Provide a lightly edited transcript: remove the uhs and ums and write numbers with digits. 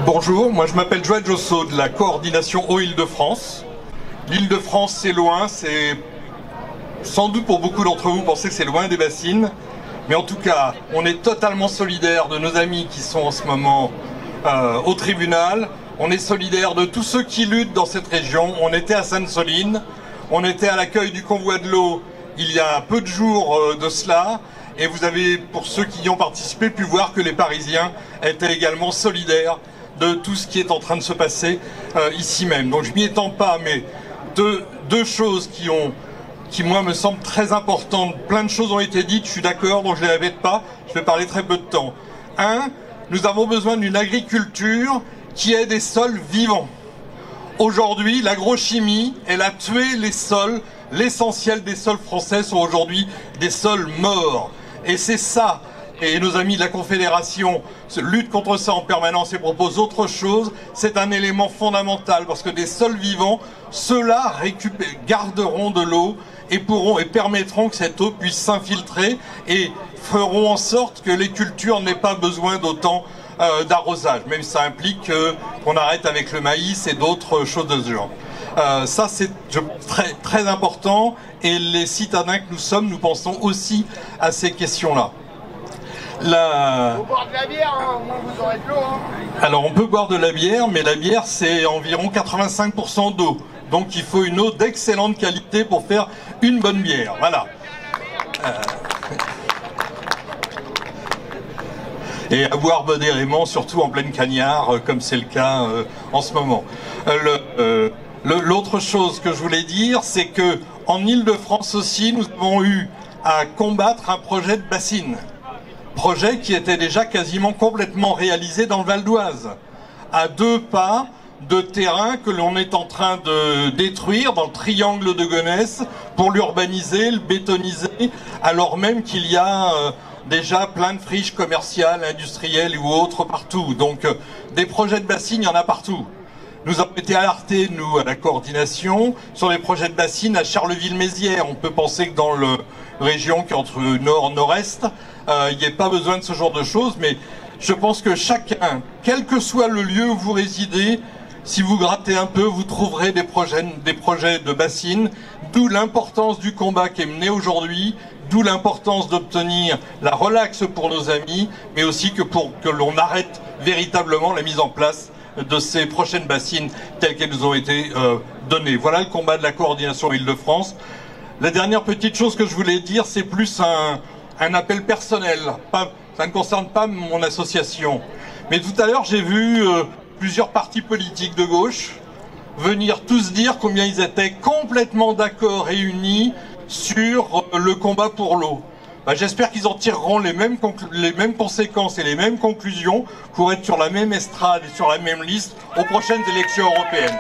Bonjour, moi je m'appelle Joël Josso de la coordination Eau Île-de-France. L'Île-de-France c'est loin, c'est sans doute pour beaucoup d'entre vous pensez que c'est loin des bassines, mais en tout cas on est totalement solidaires de nos amis qui sont en ce moment au tribunal, on est solidaires de tous ceux qui luttent dans cette région. On était à Sainte-Soline, on était à l'accueil du convoi de l'eau il y a peu de jours de cela, et vous avez, pour ceux qui y ont participé, pu voir que les Parisiens étaient également solidaires de tout ce qui est en train de se passer ici même. Donc je m'y étends pas, mais deux choses qui moi me semblent très importantes. Plein de choses ont été dites, je suis d'accord, donc je ne les répète pas, je vais parler très peu de temps. Un, nous avons besoin d'une agriculture qui ait des sols vivants. Aujourd'hui, l'agrochimie, elle a tué les sols. L'essentiel des sols français sont aujourd'hui des sols morts. Et c'est ça, et nos amis de la Confédération luttent contre ça en permanence et proposent autre chose. C'est un élément fondamental, parce que des sols vivants, ceux-là garderont de l'eau et permettront que cette eau puisse s'infiltrer et feront en sorte que les cultures n'aient pas besoin d'autant d'arrosage, même si ça implique qu'on arrête avec le maïs et d'autres choses de ce genre. Ça c'est très, très important, et les citadins que nous sommes, nous pensons aussi à ces questions-là. Faut boire de la bière, hein, au moins vous aurez de l'eau. Hein. Alors on peut boire de la bière, mais la bière c'est environ 85% d'eau. Donc il faut une eau d'excellente qualité pour faire une bonne bière. Voilà. Et à boire modérément, surtout en pleine cagnard, comme c'est le cas en ce moment. L'autre chose que je voulais dire, c'est que en Île-de-France aussi, nous avons eu à combattre un projet de bassine. Projet qui était déjà quasiment complètement réalisé dans le Val d'Oise, à 2 pas de terrain que l'on est en train de détruire dans le triangle de Gonesse pour l'urbaniser, le bétoniser, alors même qu'il y a déjà plein de friches commerciales, industrielles ou autres partout. Donc des projets de bassines, il y en a partout. Nous avons été alertés, nous, à la coordination, sur les projets de bassines à Charleville-Mézières. On peut penser que dans la région qui est entre nord et nord-est, il n'y ait pas besoin de ce genre de choses, mais je pense que chacun, quel que soit le lieu où vous résidez, si vous grattez un peu, vous trouverez des projets de bassines, d'où l'importance du combat qui est mené aujourd'hui, d'où l'importance d'obtenir la relaxe pour nos amis, mais aussi pour que l'on arrête véritablement la mise en place de ces prochaines bassines telles qu'elles nous ont été données. Voilà le combat de la coordination Île-de-France. La dernière petite chose que je voulais dire, c'est plus un appel personnel. Ça ne concerne pas mon association. Mais tout à l'heure, j'ai vu plusieurs partis politiques de gauche venir tous dire combien ils étaient complètement d'accord et unis sur le combat pour l'eau. J'espère qu'ils en tireront les mêmes conséquences et les mêmes conclusions pour être sur la même estrade et sur la même liste aux prochaines élections européennes.